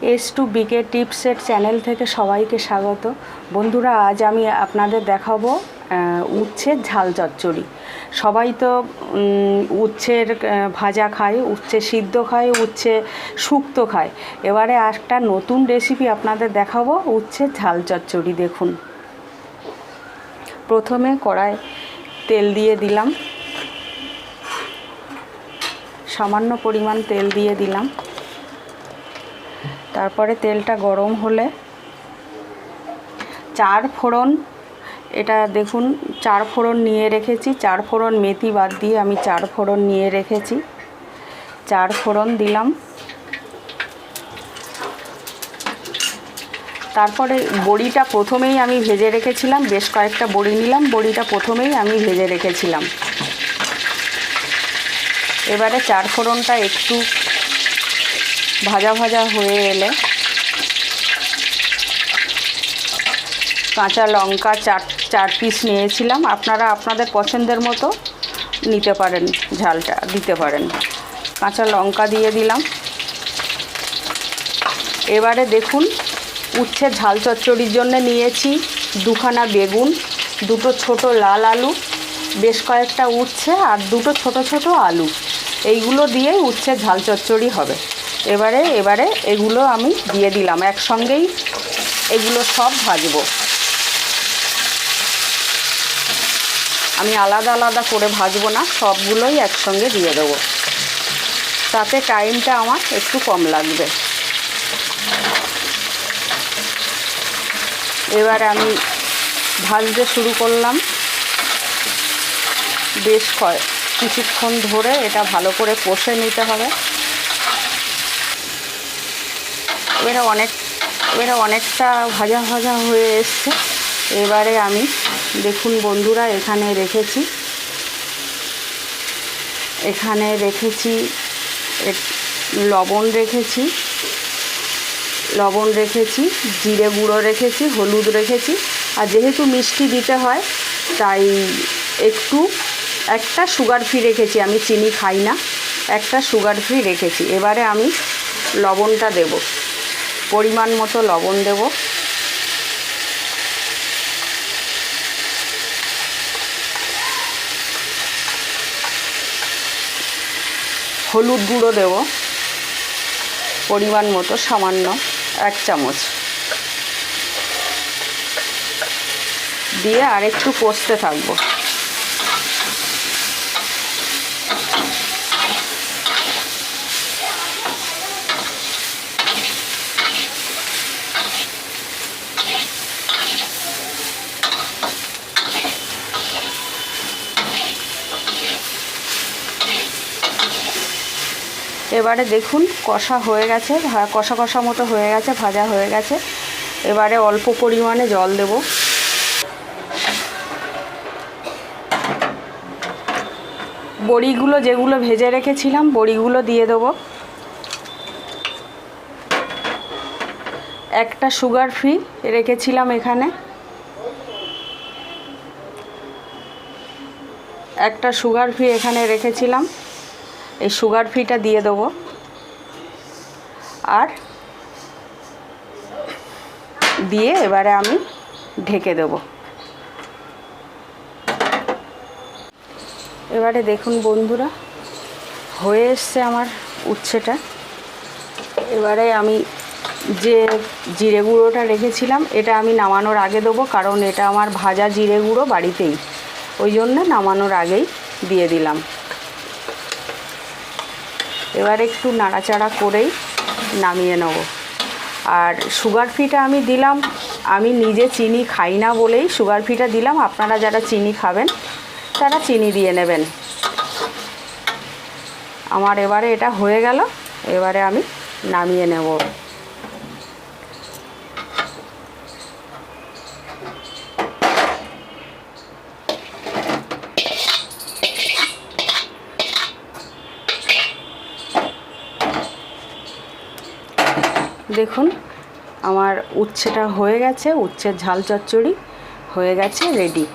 S2BK টিপসের channel থেকে সবাইকে স্বাগত। বন্ধুরা, আজ আমি আপনাদের দেখাবো উচ্ছের ঝাল চচ্চড়ি। সবাই তো উচ্ছের ভাজা খায়, উচ্ছে সিদ্ধ খায়, উচ্ছে শুক্তো খায়। এবারে একটা নতুন রেসিপি আপনাদের দেখাবো, উচ্ছের ঝাল চচ্চড়ি। দেখুন, প্রথমে কড়ায় তেল দিয়ে দিলাম, সামান্য পরিমাণ তেল দিয়ে দিলাম। তারপরে তেলটা গরম হলে চার ফোড়ন, এটা দেখুন চার ফোড়ন নিয়ে রেখেছি। চার ফোড়ন মেথি বাদ দিয়ে আমি চার ফোড়ন নিয়ে রেখেছি। চার ফোড়ন দিলাম। তারপরে বড়িটা প্রথমেই আমি ভেজে রেখেছিলাম, বেশ কয়েকটা বড়ি নিলাম। বড়িটা প্রথমেই আমি ভেজে রেখেছিলাম। এবারে চার ফোড়নটা একটু ভাজা ভাজা হয়ে এলে কাঁচা লঙ্কা চার পিস নিয়েছিলাম। আপনারা আপনাদের পছন্দের মতো নিতে পারেন, ঝালটা দিতে পারেন। কাঁচা লঙ্কা দিয়ে দিলাম। এবারে দেখুন, উচ্ছের ঝাল চচ্চড়ির জন্য নিয়েছি দুখানা বেগুন, দুটো ছোট লাল আলু, বেশ কয়েকটা উচ্ছে আর দুটো ছোট ছোট আলু। এইগুলো দিয়েই উচ্ছের ঝাল চচ্চড়ি হবে। এবারে এগুলো আমি দিয়ে দিলাম, একসঙ্গেই এগুলো সব ভাজবো। আমি আলাদা আলাদা করে ভাজবো না, সবগুলোই একসঙ্গে দিয়ে দেবো, তাতে টাইমটা আমার একটু কম লাগবে। এবার আমি ভাজতে শুরু করলাম। বেশ কিছুক্ষণ ধরে এটা ভালো করে কষে নিতে হবে। এবারে অনেকটা ভাজা ভাজা হয়ে এসছে। এবারে আমি দেখুন বন্ধুরা, এখানে রেখেছি লবণ রেখেছি, জিরে গুঁড়ো রেখেছি, হলুদ রেখেছি। আর যেহেতু মিষ্টি দিতে হয় তাই একটা সুগার ফ্রি রেখেছি। আমি চিনি খাই না, একটা সুগার ফ্রি রেখেছি। এবারে আমি লবণটা দেব, পরিমাণ মতো লবণ দেব। হলুদ গুঁড়ো দেব পরিমাণ মতো, সামান্য 1 চামচ দিয়ে আর একটু কষতে থাকবো। এবারে দেখুন কষা হয়ে গেছে, কষা মতো হয়ে গেছে, ভাজা হয়ে গেছে। এবারে অল্প পরিমাণে জল দেব। বড়িগুলো যেগুলো ভেজে রেখেছিলাম, বড়িগুলো দিয়ে দেব। একটা সুগার ফ্রি রেখেছিলাম এখানে, রেখেছিলাম। এই সুগার ফ্রিটা দিয়ে দেবো আর দিয়ে এবারে আমি ঢেকে দেব। এবারে দেখুন বন্ধুরা, হয়ে এসছে আমার উচ্ছেটা। এবারে আমি যে জিরে গুঁড়োটা রেখেছিলাম, এটা আমি নামানোর আগে দেবো, কারণ এটা আমার ভাজা জিরে গুঁড়ো বাড়িতেই, ওই জন্য নামানোর আগেই দিয়ে দিলাম। এবার একটু নাড়াচাড়া করেই নামিয়ে নেব। আর সুগার ফ্রিটা আমি দিলাম, আমি নিজে চিনি খাই না বলেই সুগার ফ্রিটা দিলাম। আপনারা যারা চিনি খাবেন তারা চিনি দিয়ে নেবেন। আমার এবারে এটা হয়ে গেল। এবারে আমি নামিয়ে নেব। দেখুন আমার উচ্ছেটা হয়ে গেছে, উচ্ছের ঝাল চচ্চড়ি হয়ে গেছে, রেডি।